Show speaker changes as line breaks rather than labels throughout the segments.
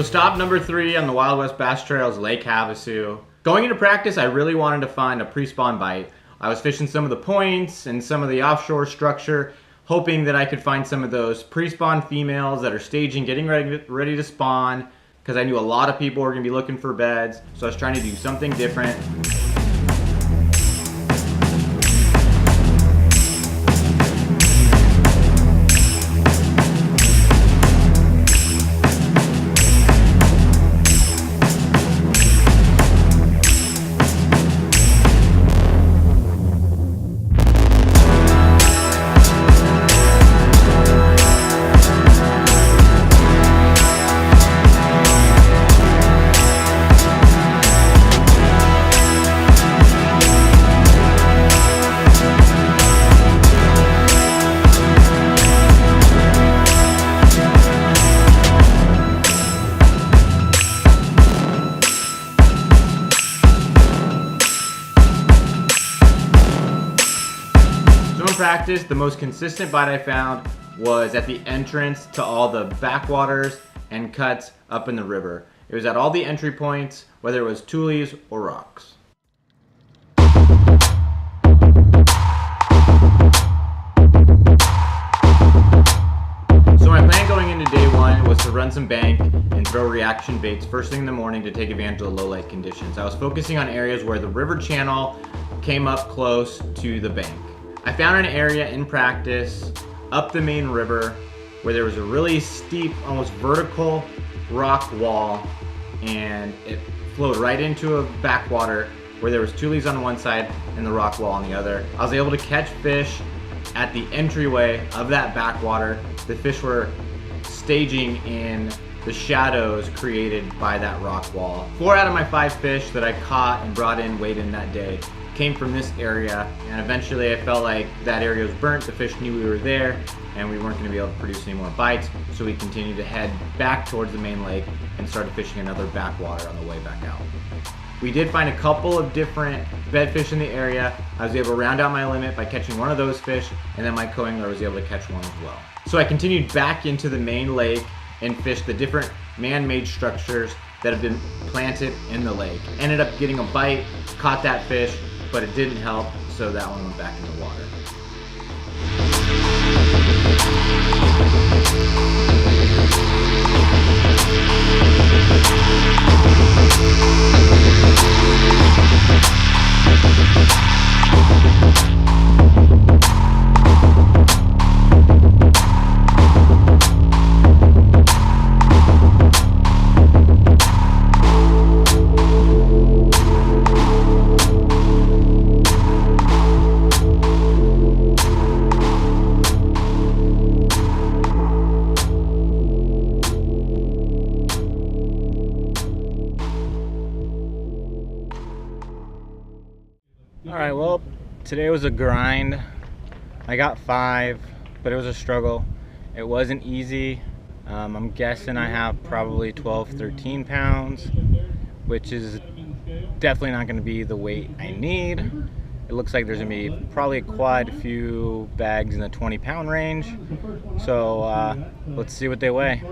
So stop number 3 on the Wild West Bass Trail is Lake Havasu. Going into practice, I really wanted to find a pre-spawn bite. I was fishing some of the points and some of the offshore structure, hoping that I could find some of those pre-spawn females that are staging, getting ready to spawn, because I knew a lot of people were going to be looking for beds, so I was trying to do something different. Practice, the most consistent bite I found was at the entrance to all the backwaters and cuts up in the river. It was at all the entry points, whether it was tules or rocks. So my plan going into day 1 was to run some bank and throw reaction baits first thing in the morning to take advantage of the low light conditions. I was focusing on areas where the river channel came up close to the bank. I found an area in practice up the main river where there was a really steep, almost vertical rock wall, and it flowed right into a backwater where there was tules on one side and the rock wall on the other. I was able to catch fish at the entryway of that backwater. The fish were staging in the shadows created by that rock wall. 4 out of my 5 fish that I caught and brought in, weighed in that day, came from this area, and eventually I felt like that area was burnt. The fish knew we were there and we weren't going to be able to produce any more bites, so we continued to head back towards the main lake and started fishing another backwater on the way back out. We did find a couple of different bedfish in the area. I was able to round out my limit by catching one of those fish, and then my co-angler was able to catch one as well. So I continued back into the main lake and fished the different man-made structures that have been planted in the lake. Ended up getting a bite, caught that fish, but it didn't help, so that one went back in the water. Alright, well, today was a grind. I got 5, but it was a struggle. It wasn't easy. I'm guessing I have probably 12, 13 pounds, which is definitely not going to be the weight I need. It looks like there's going to be probably quite a few bags in the 20-pound range. So let's see what they weigh.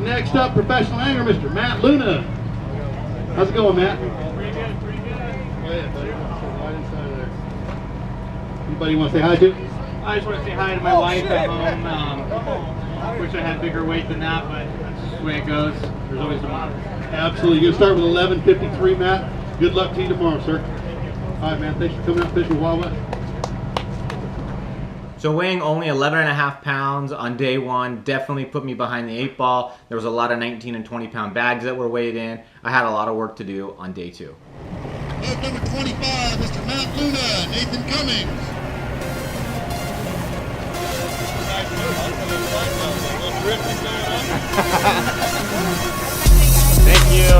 Next up, professional angler, Mr. Matt Luna. How's it going, Matt?
Pretty good, pretty good.
Go ahead, buddy. Right inside of there. Anybody want to say hi to?
I just want to say hi to my wife at home. Wish I had bigger weight than that, but that's the way it goes. There's always tomorrow.
Absolutely. You're going to start with 11:53, Matt. Good luck to you tomorrow, sir. All right, man. Thanks for coming out fishing with Wild West.
So weighing only 11.5 pounds on day 1 definitely put me behind the 8 ball. There was a lot of 19 and 20 pound bags that were weighed in. I had a lot of work to do on day 2.
Boat number 25, Mr. Matt Luna, Nathan Cummings.
Thank you.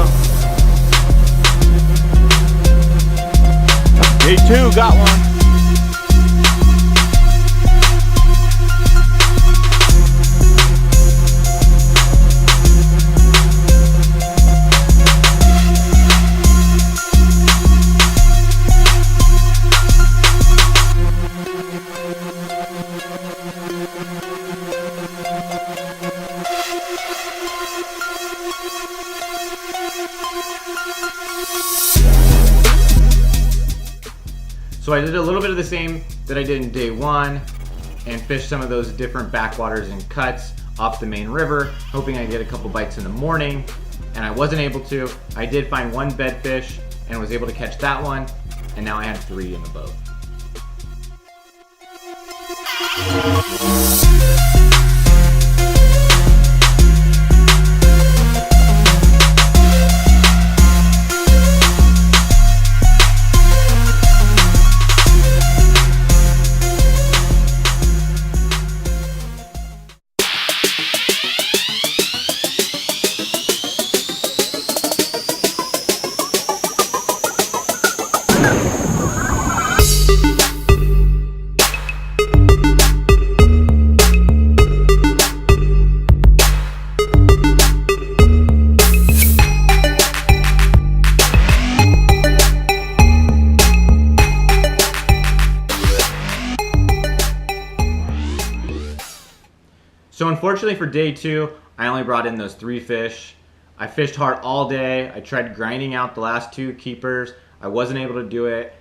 Day 2, got one.
So I did a little bit of the same that I did in day one and fished some of those different backwaters and cuts off the main river, hoping I'd get a couple bites in the morning, and I wasn't able to. I did find one bedfish and was able to catch that one, and now I had 3 in the boat. So unfortunately for day 2, I only brought in those 3 fish. I fished hard all day. I tried grinding out the last 2 keepers. I wasn't able to do it.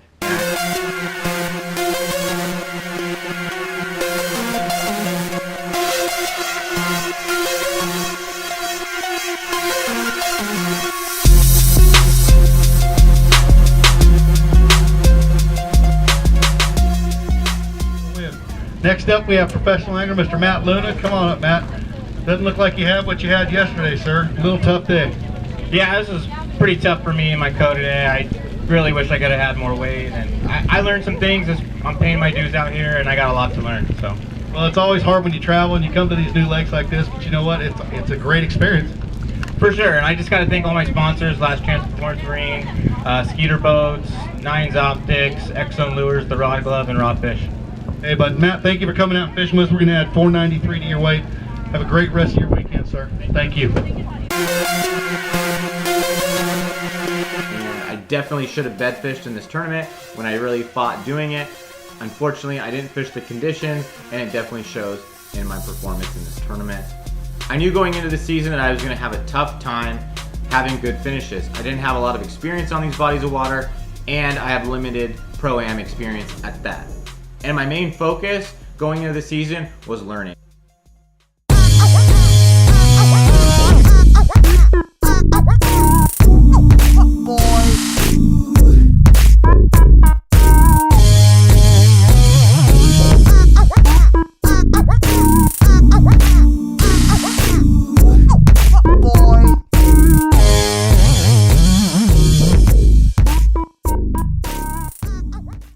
Next up, we have professional angler, Mr. Matt Luna. Come on up, Matt. Doesn't look like you have what you had yesterday, sir. A little tough day.
Yeah, this was pretty tough for me and my co today. I really wish I could have had more weight, and I learned some things as I'm paying my dues out here, and I got a lot to learn. So,
well, it's always hard when you travel and you come to these new lakes like this, but you know what? It's a great experience.
For sure, and I just got to thank all my sponsors: Last Chance Performance Marine, Skeeter Boats, Nines Optics, X-Zone Lures, the Rod Glove, and Raw Fish.
Hey, bud, Matt, thank you for coming out and fishing with us. We're going to add 493 to your weight. Have a great rest of your weekend, sir. Thank you.
And I definitely should have bed fished in this tournament when I really fought doing it. Unfortunately, I didn't fish the conditions, and it definitely shows in my performance in this tournament. I knew going into the season that I was going to have a tough time having good finishes. I didn't have a lot of experience on these bodies of water, and I have limited Pro-Am experience at that. And my main focus going into the season was learning.